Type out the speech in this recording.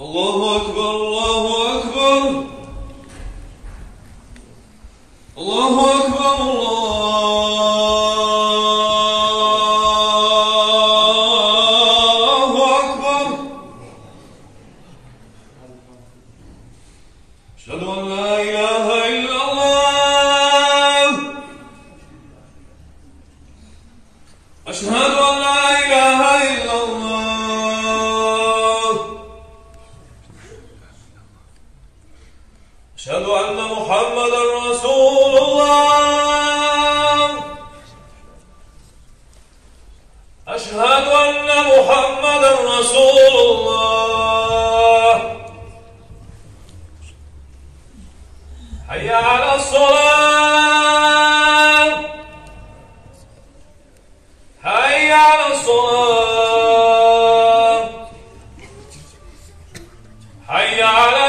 الله أكبر الله أكبر الله أكبر الله أكبر أشهد أن لا إله إلا الله أشهد أن لا إله إلا الله أشهد أن محمدا رسول الله أشهد أن محمدا رسول الله حي على الصلاة حي على الصلاة حي على